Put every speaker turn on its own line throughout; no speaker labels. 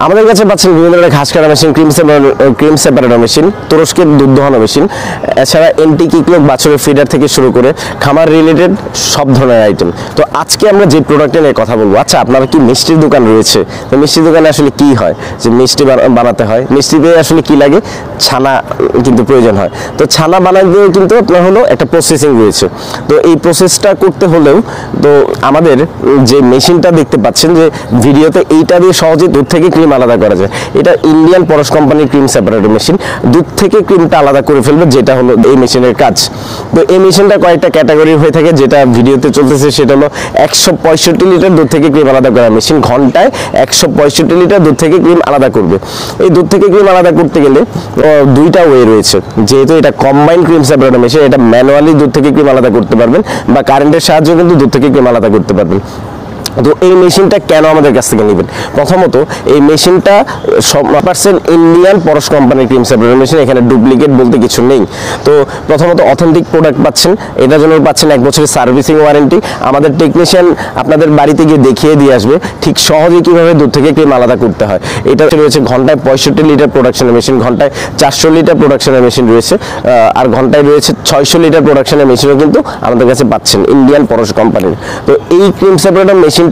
আমাদের কাছে পাচ্ছেন বিভিন্ন ধরনের ঘাস কাটা মেশিন, ক্রিম সেপারেটর মেশিন, তুরস্কের দুধ দোহানো মেশিন, এছাড়া এন্টি কিকলক বাছুরের ফিডার থেকে শুরু করে খামার রিলেটেড সব ধরনের আইটেম। তো আজকে আমরা যে প্রোডাক্টে নিয়ে কথা বলবো, আচ্ছা আপনারা কি মিষ্টির দোকান রয়েছে? তো মিষ্টির দোকানে আসলে কি হয়, যে মিষ্টি বানাতে হয়, মিষ্টিতে আসলে কি লাগে, ছানা কিন্তু প্রয়োজন হয়। তো ছানা বানাতে কিন্তু আপনার হলো একটা প্রসেসিং রয়েছে। তো এই প্রসেসটা করতে হলেও তো আমাদের যে মেশিনটা দেখতে পাচ্ছেন যে ভিডিওতে, এইটা দিয়ে সহজে দুধ থেকে ক্রিম আলাদা করা যায়। এটা ইন্ডিয়ান পরশ কোম্পানির ক্রিম সেপারেটর মেশিন, দুধ থেকে ক্রিমটা আলাদা করে ফেলবে, যেটা হলো এই মেশিনের কাজ। তো এই মেশিনটা কয়েকটা ক্যাটাগরি হয়ে থাকে, যেটা ভিডিওতে চলতেছে সেটা হলো 165 লিটার দুধ থেকে ক্রিম আলাদা করা মেশিন, ঘন্টায় 165 লিটার দুধ থেকে ক্রিম আলাদা করবে। এই দুধ থেকে ক্রিম আলাদা করতে গেলে দুইটা ওয়ে রয়েছে, যেহেতু এটা কম্বাইন্ড ক্রিম সেপারেটর মেশিন, এটা ম্যানুয়ালি দুধ থেকে ক্রিম আলাদা করতে পারবেন বা কারেন্টের সাহায্যে কিন্তু দুধ থেকে ক্রিম আলাদা করতে পারবেন। তো এই মেশিনটা কেন আমাদের কাছ থেকে নেবেন? প্রথমত এই মেশিনটা 100% ইন্ডিয়ান পরশ কোম্পানির ক্রিম সেপারেটর মেশিন, এখানে ডুপ্লিকেট বলতে কিছু নেই। তো প্রথমত অথেন্টিক প্রোডাক্ট পাচ্ছেন, এটার জন্য পাচ্ছেন 1 বছরের সার্ভিসিং ওয়ারেন্টি। আমাদের টেকনিশিয়ান আপনাদের বাড়িতে গিয়ে দেখিয়ে দিয়ে আসবে ঠিক সহজে কিভাবে দুধ থেকে ক্রিম আলাদা করতে হয়। এটা রয়েছে ঘন্টায় 65 লিটার প্রোডাকশনের মেশিন, ঘন্টায় 400 লিটার প্রোডাকশনের মেশিন রয়েছে, আর ঘন্টায় রয়েছে 600 লিটার প্রোডাকশনের মেশিনও কিন্তু আমাদের কাছে পাচ্ছেন ইন্ডিয়ান পরশ কোম্পানির। তো এই ক্রিম সেপারেটর মেশিনটা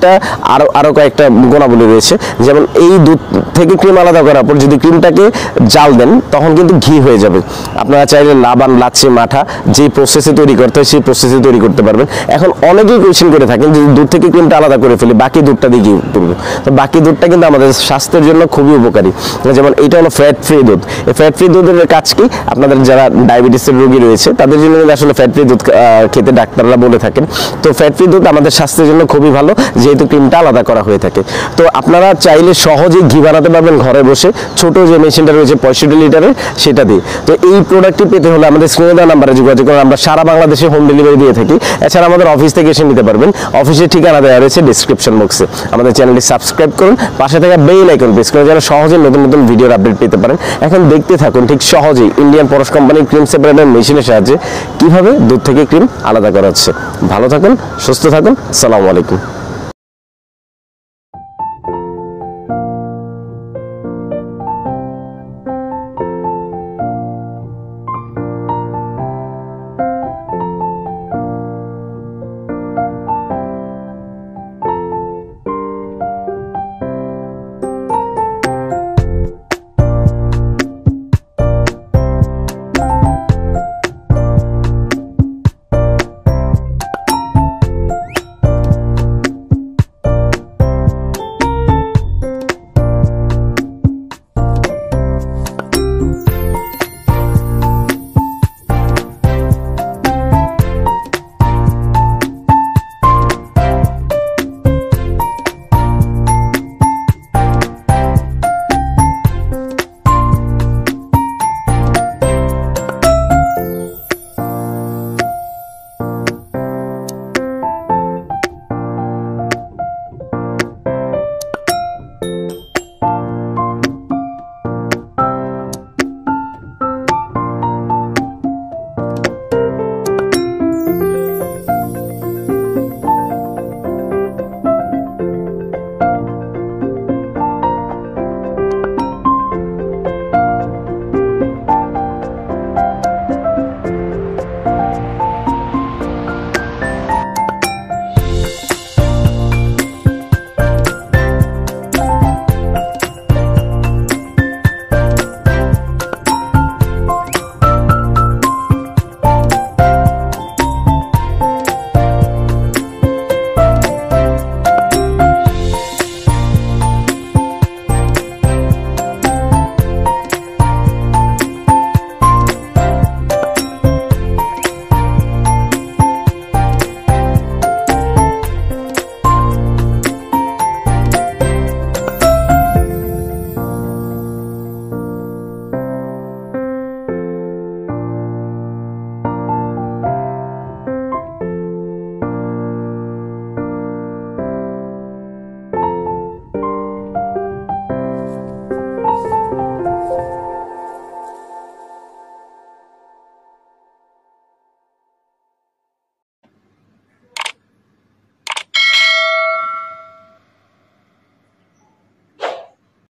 আরো কয়েকটা গুণাবলী রয়েছে, যেমন এই দুধ থেকে ক্রিম আলাদা করার পর যদি ক্রিমটাকে জাল দেন তখন কিন্তু ঘি হয়ে যাবে। আপনারা চাইলে লাবান, লাচ্ছি, মাঠা যে প্রসেসে তৈরি করতে হয় সেই প্রসেসে তৈরি করতে পারবেন। এখন অনেকেই কোয়েশ্চেন করে থাকেন যে দুধ থেকে ক্রিমটা আলাদা করে ফেলি, বাকি দুধটা দিয়ে কি করবো? তো বাকি দুধটা কিন্তু আমাদের স্বাস্থ্যের জন্য খুবই উপকারী। যেমন এটা হলো ফ্যাট ফ্রি দুধ। এই ফ্যাট ফ্রি দুধের কাজ কি, আপনাদের যারা ডায়াবেটিসের রোগী রয়েছে তাদের জন্য আসলে ফ্যাট ফ্রি দুধ খেতে ডাক্তাররা বলে থাকেন। তো ফ্যাট ফ্রি দুধ আমাদের স্বাস্থ্যের জন্য খুবই ভালো, যেহেতু ক্রিমটা আলাদা করা হয়ে থাকে। তো আপনারা চাইলে সহজেই ঘি বানাতে পারবেন ঘরে বসে, ছোট যে মেশিনটা রয়েছে 65 লিটারের, সেটা দিয়ে। তো এই প্রোডাক্টটি পেতে হলে আমাদের স্ক্রিনে দেওয়া নাম্বারে যোগাযোগ করুন, আমরা সারা বাংলাদেশে হোম ডেলিভারি দিয়ে থাকি। এছাড়া আমাদের অফিস থেকে এসে নিতে পারবেন, অফিসের ঠিকানা দেওয়া রয়েছে ডিসক্রিপশন বক্সে। আমাদের চ্যানেলটি সাবস্ক্রাইব করুন, পাশে থাকা বেল আইকন প্রেস করুন, যেন সহজে নতুন নতুন ভিডিওর আপডেট পেতে পারেন। এখন দেখতে থাকুন ঠিক সহজেই ইন্ডিয়ান পরশ কোম্পানির ক্রিম সেপারেটর মেশিনের সাহায্যে কিভাবে দুধ থেকে ক্রিম আলাদা করা হচ্ছে। ভালো থাকুন, সুস্থ থাকুন, আসসালামু আলাইকুম।